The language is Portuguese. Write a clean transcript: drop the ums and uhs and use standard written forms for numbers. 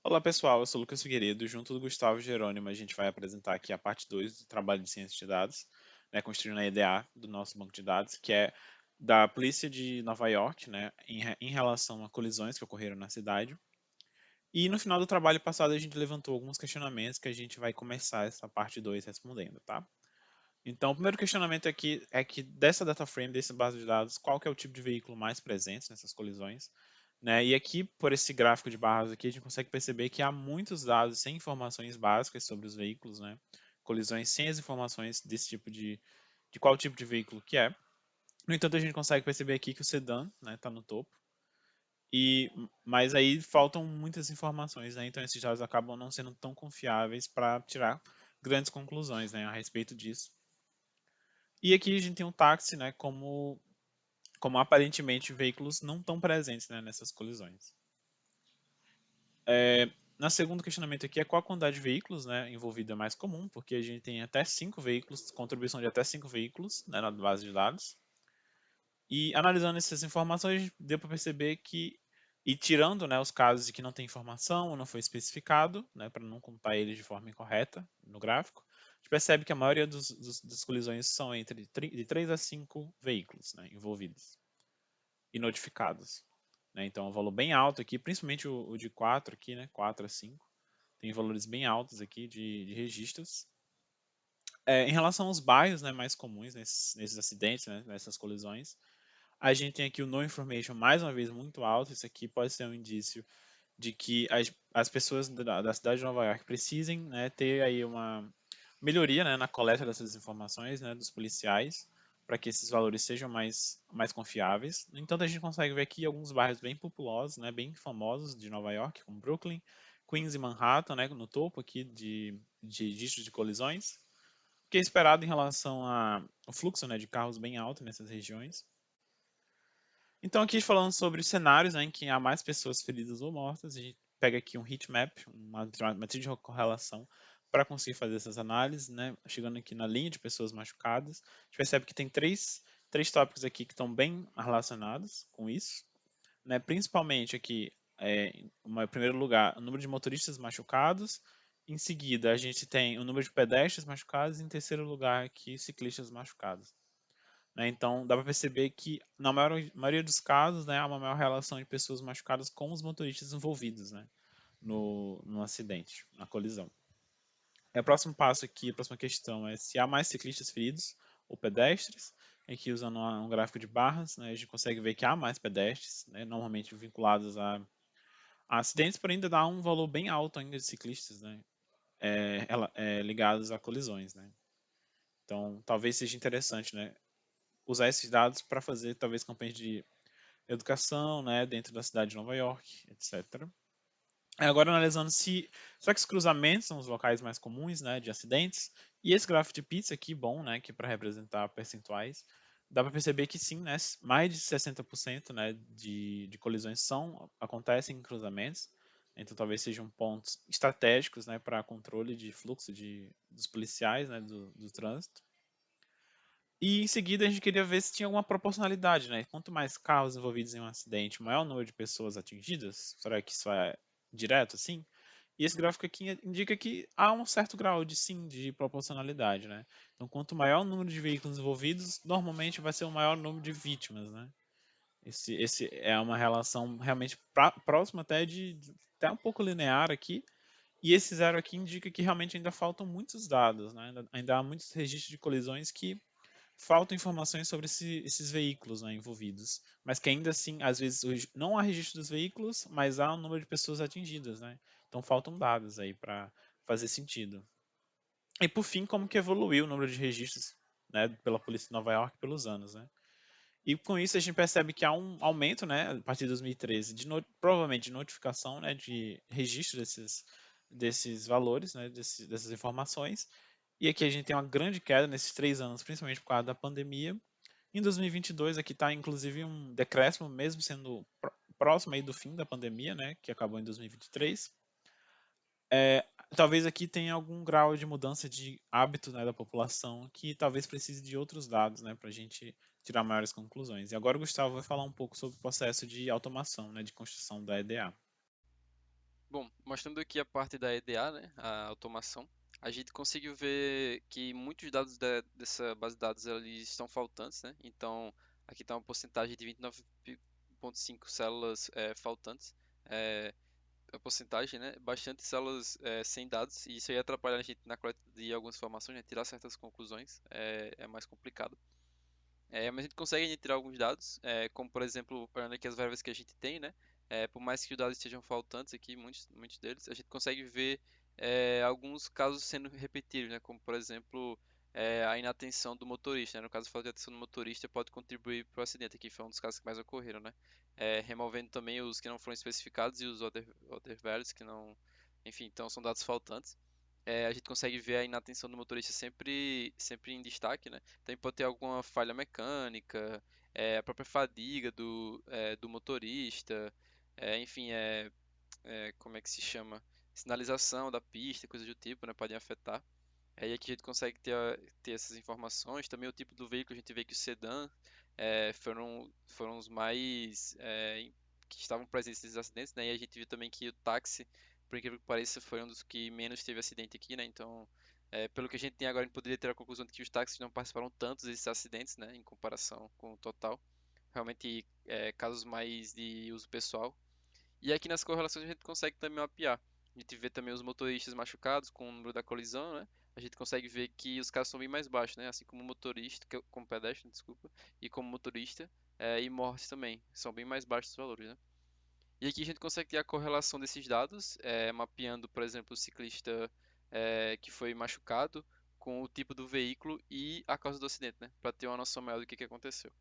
Olá pessoal, eu sou o Lucas Figueiredo, junto do Gustavo Jerônimo, a gente vai apresentar aqui a parte 2 do trabalho de ciência de dados, né, construindo a EDA do nosso banco de dados, que é da polícia de Nova York, né, em relação a colisões que ocorreram na cidade. E no final do trabalho passado a gente levantou alguns questionamentos que a gente vai começar essa parte 2 respondendo, tá? Então, o primeiro questionamento aqui é que dessa data frame, dessa base de dados, qual que é o tipo de veículo mais presente nessas colisões? Né? E aqui, por esse gráfico de barras aqui, a gente consegue perceber que há muitos dados sem informações básicas sobre os veículos, né? Colisões sem as informações desse tipo de qual tipo de veículo que é. No entanto, a gente consegue perceber aqui que o sedã, né, está no topo. Mas aí faltam muitas informações, né? Então esses dados acabam não sendo tão confiáveis para tirar grandes conclusões, né, a respeito disso. E aqui a gente tem um táxi, né, como aparentemente veículos não estão presentes, né, nessas colisões. Na segundo questionamento aqui é qual a quantidade de veículos, né, envolvida é mais comum, porque a gente tem até 5 veículos, contribuição de até 5 veículos, né, na base de dados. E analisando essas informações, deu para perceber que, e tirando, né, os casos de que não tem informação ou não foi especificado, né, para não contar eles de forma incorreta no gráfico, a gente percebe que a maioria das colisões são de 3 a 5 veículos, né, envolvidos e notificados. Né? Então, é um valor bem alto aqui, principalmente o de 4 aqui, né, 4 a 5. Tem valores bem altos aqui de registros. Em relação aos bairros, né, mais comuns nesses acidentes, né, nessas colisões, a gente tem aqui o no information mais uma vez muito alto. Isso aqui pode ser um indício de que as pessoas da cidade de Nova York precisem, né, ter aí uma melhoria, né, na coleta dessas informações, né, dos policiais, para que esses valores sejam mais confiáveis. No entanto, a gente consegue ver aqui alguns bairros bem populosos, né, bem famosos de Nova York, como Brooklyn, Queens e Manhattan, né, no topo aqui de registros de colisões, o que é esperado em relação ao fluxo, né, de carros bem alto nessas regiões. Então, aqui falando sobre os cenários, né, em que há mais pessoas feridas ou mortas, a gente pega aqui um heat map, uma matriz de correlação, para conseguir fazer essas análises, né? Chegando aqui na linha de pessoas machucadas, a gente percebe que tem três tópicos aqui que estão bem relacionados com isso, né? Principalmente aqui, em primeiro lugar, o número de motoristas machucados. Em seguida, a gente tem o número de pedestres machucados. E em terceiro lugar, aqui, ciclistas machucados. Né? Então, dá para perceber que, na maioria dos casos, né, há uma maior relação de pessoas machucadas com os motoristas envolvidos, né, no acidente, na colisão. O próximo passo aqui, a próxima questão é se há mais ciclistas feridos ou pedestres. Aqui, usando um gráfico de barras, né, a gente consegue ver que há mais pedestres, né, normalmente vinculados a acidentes, porém ainda dá um valor bem alto ainda de ciclistas, né, ligados a colisões. Né. Então, talvez seja interessante, né, usar esses dados para fazer talvez campanhas de educação, né, dentro da cidade de Nova York, etc. Agora analisando se será que os cruzamentos são os locais mais comuns, né, de acidentes, e esse gráfico de pizza aqui bom, né, que para representar percentuais, dá para perceber que sim, né, mais de 60%, né, de colisões acontecem em cruzamentos. Então talvez sejam pontos estratégicos, né, para controle de fluxo dos policiais, né, do trânsito. E em seguida a gente queria ver se tinha alguma proporcionalidade, né? Quanto mais carros envolvidos em um acidente, maior o número de pessoas atingidas. Será que isso é direto assim? E esse gráfico aqui indica que há um certo grau de sim, de proporcionalidade, né? Então, quanto maior o número de veículos envolvidos, normalmente vai ser o maior número de vítimas, né? Esse é uma relação realmente próxima até um pouco linear aqui. E esse zero aqui indica que realmente ainda faltam muitos dados, né? Ainda há muitos registros de colisões que faltam informações sobre esses veículos, né, envolvidos, mas que ainda assim, às vezes, não há registro dos veículos, mas há um número de pessoas atingidas, né? Então faltam dados aí para fazer sentido. E por fim, como que evoluiu o número de registros, né, pela polícia de Nova York pelos anos, né? E com isso a gente percebe que há um aumento, né, a partir de 2013, provavelmente de notificação, né, de registro desses valores, né, dessas informações. E aqui a gente tem uma grande queda nesses 3 anos, principalmente por causa da pandemia. Em 2022 aqui está inclusive um decréscimo, mesmo sendo próximo aí do fim da pandemia, né, que acabou em 2023. Talvez aqui tenha algum grau de mudança de hábito, né, da população que talvez precise de outros dados, né, para a gente tirar maiores conclusões. E agora o Gustavo vai falar um pouco sobre o processo de automação, né, de construção da EDA. Bom, Mostrando aqui a parte da EDA, né, a automação, a gente conseguiu ver que muitos dados dessa base de dados eles estão faltantes, né? Então, aqui está uma porcentagem de 29,5 células faltantes, é, a porcentagem, né? Bastante células sem dados, e isso aí atrapalha a gente na coleta de algumas informações, né? Tirar certas conclusões é mais complicado. Mas a gente consegue ainda tirar alguns dados, como por exemplo, olhando aqui as variáveis que a gente tem, né? Por mais que os dados estejam faltantes aqui, muitos deles, a gente consegue ver alguns casos sendo repetidos, né? Como por exemplo, a inatenção do motorista, né? No caso, a falta de atenção do motorista pode contribuir para o acidente, aqui foi um dos casos que mais ocorreram, né? Removendo também os que não foram especificados e os other values que não, enfim, então são dados faltantes. A gente consegue ver a inatenção do motorista sempre em destaque, né? Também pode ter alguma falha mecânica, a própria fadiga do motorista, enfim, como é que se chama? Sinalização da pista, coisas do tipo, né? Podem afetar. E aqui a gente consegue ter essas informações. Também o tipo do veículo, a gente vê que os sedã foram os mais que estavam presentes nesses acidentes, né? E a gente viu também que o táxi, por incrível que pareça, foi um dos que menos teve acidente aqui, né? Então, pelo que a gente tem agora, a gente poderia ter a conclusão de que os táxis não participaram tanto desses acidentes, né? Em comparação com o total. Realmente, casos mais de uso pessoal. E aqui nas correlações a gente consegue também mapear. A gente vê também os motoristas machucados com o número da colisão, né? A gente consegue ver que os casos são bem mais baixos, né? Assim como o motorista, como pedestre, desculpa, e como motorista, e mortes também. São bem mais baixos os valores, né? E aqui a gente consegue ter a correlação desses dados, mapeando, por exemplo, o ciclista que foi machucado com o tipo do veículo e a causa do acidente, né? Para ter uma noção maior do que aconteceu.